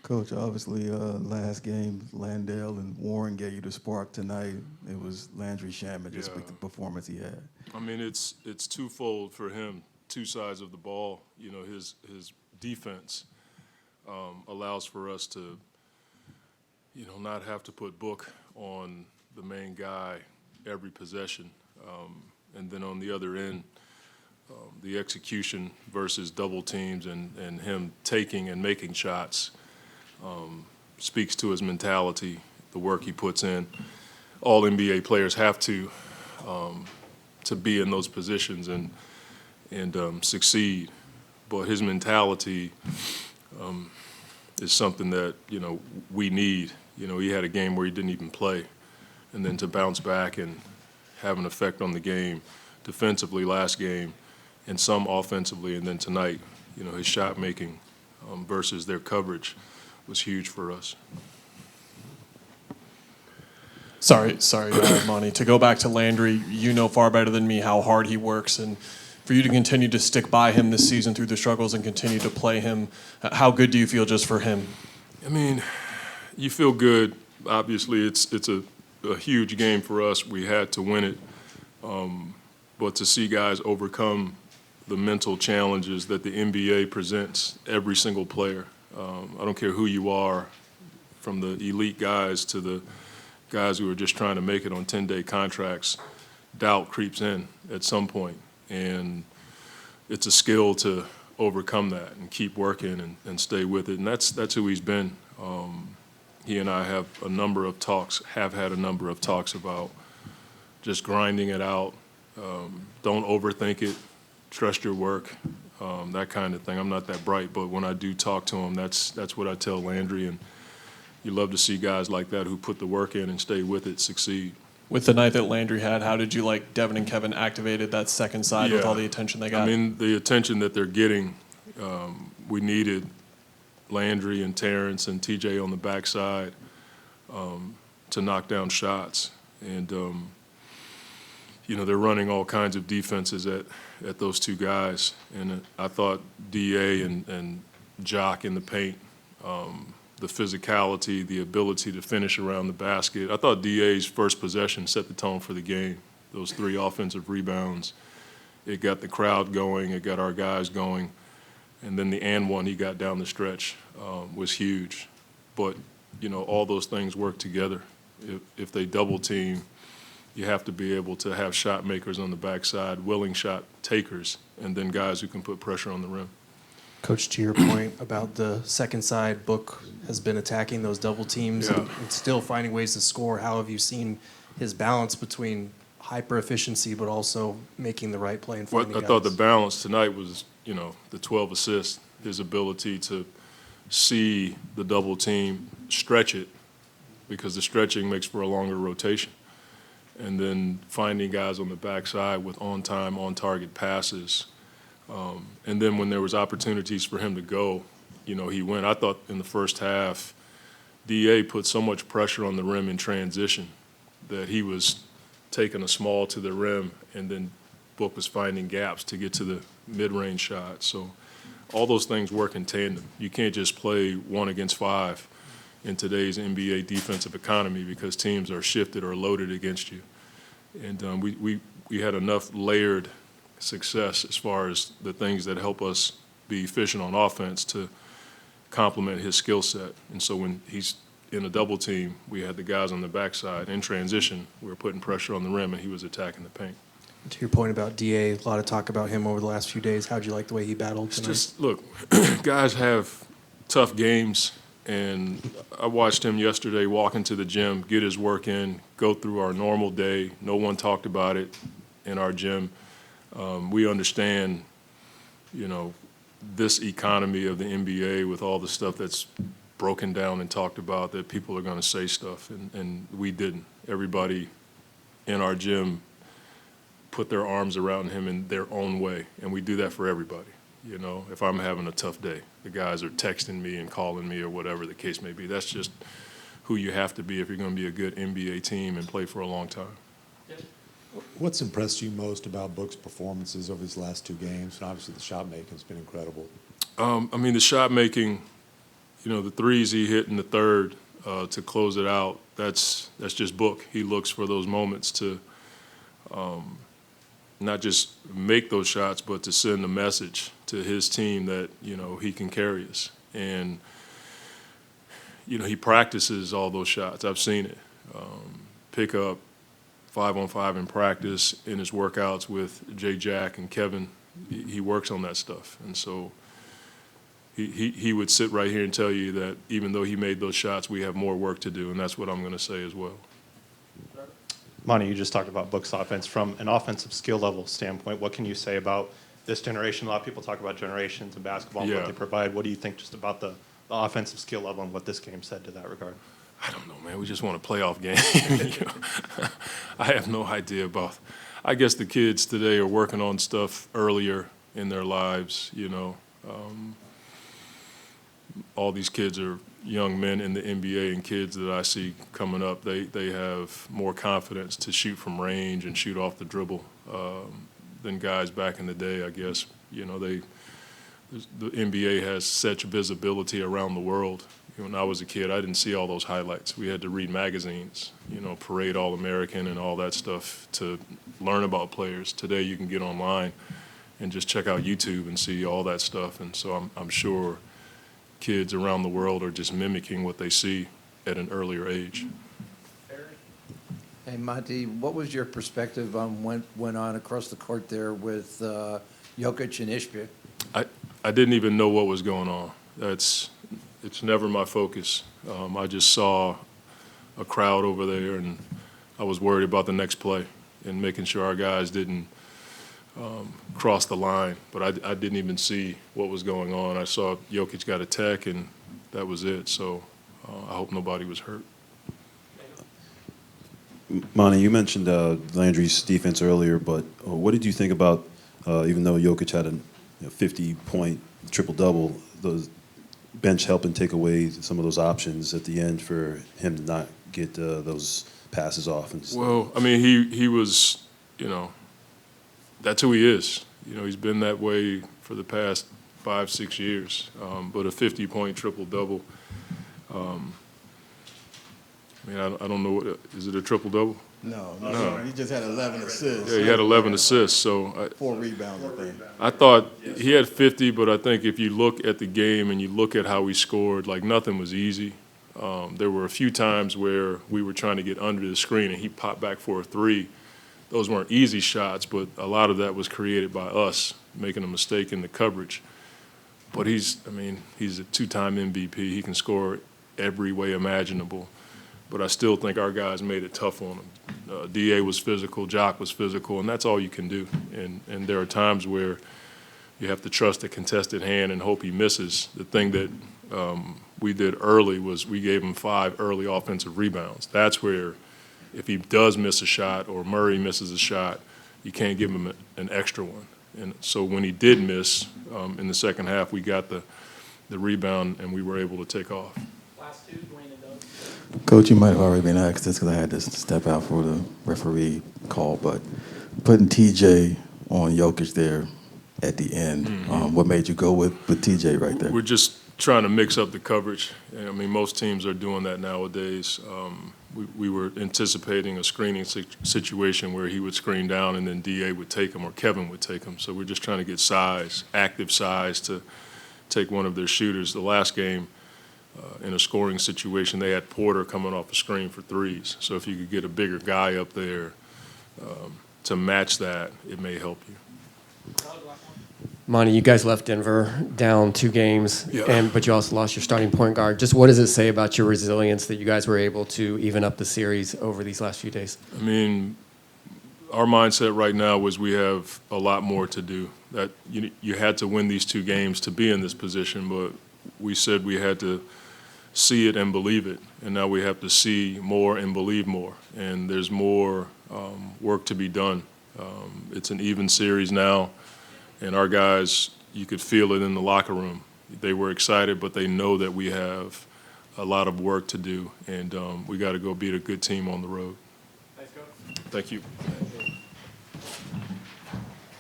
Coach, obviously, last game, Landale and Warren gave you the spark tonight. It was Landry Shamet, just Yeah. the performance he had. I mean, it's twofold for him, two sides of the ball. You know, his defense allows for us to, not have to put Book on the main guy every possession. And then on the other end, the execution versus double teams and him taking and making shots speaks to his mentality, the work he puts in. All NBA players have to be in those positions and succeed. But his mentality is something that, we need. He had a game where he didn't even play. And then to bounce back and have an effect on the game defensively last game and some offensively, and then tonight, his shot making versus their coverage was huge for us. Sorry, Monty. To go back to Landry, you know far better than me how hard he works, and for you to continue to stick by him this season through the struggles and continue to play him, how good do you feel just for him? I mean, you feel good. Obviously, it's a huge game for us. We had to win it, but to see guys overcome the mental challenges that the NBA presents every single player. I don't care who you are, from the elite guys to the guys who are just trying to make it on 10-day contracts. Doubt creeps in at some point, and it's a skill to overcome that and keep working and stay with it. And that's who he's been. He and I have had a number of talks about just grinding it out. Don't overthink it. Trust your work. That kind of thing. I'm not that bright, but when I do talk to him, that's what I tell Landry. And you love to see guys like that who put the work in and stay with it succeed. With the night that Landry had, how did you like Devin and Kevin activated that second side with all the attention they got? I mean, the attention that they're getting, we needed Landry and Terrence and TJ on the backside to knock down shots. And, they're running all kinds of defenses at those two guys. And I thought DA and Jock in the paint, the physicality, the ability to finish around the basket. I thought DA's first possession set the tone for the game. Those 3 offensive rebounds. It got the crowd going. It got our guys going. And then the and one he got down the stretch was huge. But, all those things work together. If they double team, you have to be able to have shot makers on the backside, willing shot takers, and then guys who can put pressure on the rim. Coach, to your point about the second side, Book has been attacking those double teams and still finding ways to score. How have you seen his balance between hyper efficiency but also making the right play and finding guys? I thought the balance tonight was, the 12 assists, his ability to see the double team, stretch it, because the stretching makes for a longer rotation, and then finding guys on the backside with on-time, on-target passes. And then when there was opportunities for him to go, he went. I thought in the first half, DA put so much pressure on the rim in transition that he was taking a small to the rim, and then Book was finding gaps to get to the mid-range shot. So all those things work in tandem. You can't just play 1 against 5 in today's NBA defensive economy because teams are shifted or loaded against you. And we had enough layered success as far as the things that help us be efficient on offense to complement his skill set. And so when he's in a double team, we had the guys on the backside. In transition, we were putting pressure on the rim, and he was attacking the paint. To your point about DA, a lot of talk about him over the last few days. How'd you like the way he battled tonight? Just look, guys have tough games, and I watched him yesterday walk into the gym, get his work in, go through our normal day. No one talked about it in our gym. We understand, this economy of the NBA with all the stuff that's broken down and talked about, that people are going to say stuff, and we didn't. Everybody in our gym put their arms around him in their own way, and we do that for everybody. If I'm having a tough day, the guys are texting me and calling me or whatever the case may be. That's just who you have to be if you're going to be a good NBA team and play for a long time. What's impressed you most about Book's performances over these last 2 games? And obviously the shot making has been incredible. The shot making, the threes he hit in the third to close it out, that's just Book. He looks for those moments to not just make those shots, but to send a message to his team that, he can carry us. And, he practices all those shots. I've seen it. Pick up 5-on-5 in practice, in his workouts with Jack and Kevin. He works on that stuff. And so he would sit right here and tell you that even though he made those shots, we have more work to do, and that's what I'm going to say as well. Monty, you just talked about Book's offense. From an offensive skill level standpoint, what can you say about this generation? A lot of people talk about generations in basketball and what they provide. What do you think just about the offensive skill level and what this game said to that regard? I don't know, man. We just want a playoff game. I have no idea about. I guess the kids today are working on stuff earlier in their lives. All these kids are young men in the NBA, and kids that I see coming up, they have more confidence to shoot from range and shoot off the dribble than guys back in the day, I guess. The NBA has such visibility around the world. When I was a kid, I didn't see all those highlights. We had to read magazines, Parade All-American and all that stuff to learn about players. Today you can get online and just check out YouTube and see all that stuff. And so I'm sure kids around the world are just mimicking what they see at an earlier age. Hey, Monty, what was your perspective on what went on across the court there with Jokic and Ishbia? I didn't even know what was going on. It's never my focus. I just saw a crowd over there, and I was worried about the next play and making sure our guys didn't cross the line. But I didn't even see what was going on. I saw Jokic got a tech, and that was it. So I hope nobody was hurt. Monty, you mentioned Landry's defense earlier, but what did you think about, even though Jokic had a 50-point triple-double, the bench helping take away some of those options at the end for him to not get those passes off? Well, I mean, he was, that's who he is. He's been that way for the past 5-6 years. But a 50-point triple-double, I don't know. Is it a triple-double? No. He just had 11 assists. Yeah, he had 11 assists. So 4 rebounds, I think. I thought he had 50, but I think if you look at the game and you look at how he scored, like nothing was easy. There were a few times where we were trying to get under the screen and he popped back for a three. Those weren't easy shots, but a lot of that was created by us making a mistake in the coverage. But he's a two-time MVP. He can score every way imaginable. But I still think our guys made it tough on him. DA was physical, Jock was physical, and that's all you can do. And there are times where you have to trust a contested hand and hope he misses. The thing that we did early was we gave him 5 early offensive rebounds. That's where if he does miss a shot or Murray misses a shot, you can't give him an extra one. And so when he did miss in the second half, we got the rebound and we were able to take off. Last two, Dwayne and Doug. Coach, you might have already been asked this because I had to step out for the referee call, but putting TJ on Jokic there at the end, what made you go with TJ right there? We're just trying to mix up the coverage. Most teams are doing that nowadays. We were anticipating a screening situation where he would screen down and then DA would take him or Kevin would take him. So we're just trying to get size, active size, to take one of their shooters. The last game, in a scoring situation, they had Porter coming off a screen for threes. So if you could get a bigger guy up there to match that, it may help you. Monty, you guys left Denver down 2 games, Yeah. but you also lost your starting point guard. Just what does it say about your resilience that you guys were able to even up the series over these last few days? Our mindset right now was we have a lot more to do. That you had to win these 2 games to be in this position, but we said we had to see it and believe it, and now we have to see more and believe more. And there's more work to be done. It's an even series now. And our guys, you could feel it in the locker room. They were excited, but they know that we have a lot of work to do, and we got to go beat a good team on the road. Thanks, Coach. Thank you.